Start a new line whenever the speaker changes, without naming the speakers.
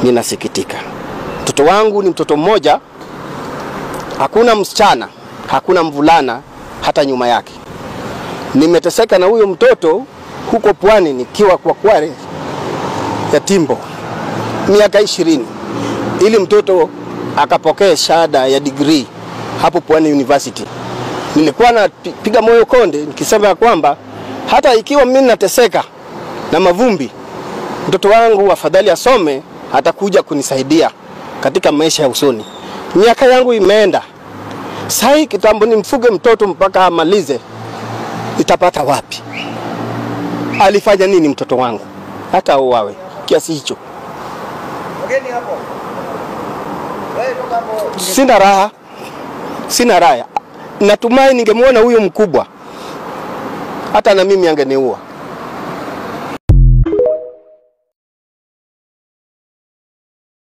Ninasikitika. Mtoto wangu ni mtoto mmoja, hakuna msichana, hakuna mvulana hata nyuma yake. Nimeteseka na huyo mtoto huko Pwani nikiwa kwa Kware ya Timbo miaka 20, ili mtoto akapokea shahada ya degree hapo Pwani University. Nilikuwa napiga moyo konde nikisema kwamba hata ikiwa mimi nateseka na mavumbi, mtoto wangu afadhali asome, atakuja kunisaidia katika maisha ya usoni. Miaka yangu imeenda. Sai kitambo nimfuge mtoto mpaka amalize, nitapata wapi? Alifanya nini mtoto wangu hata uwawe kiasi hicho?
Mgeni hapo. Wewe toka hapo.
Sina raha. Natumai ningemuona huyo mkubwa, hata na mimi angeniua.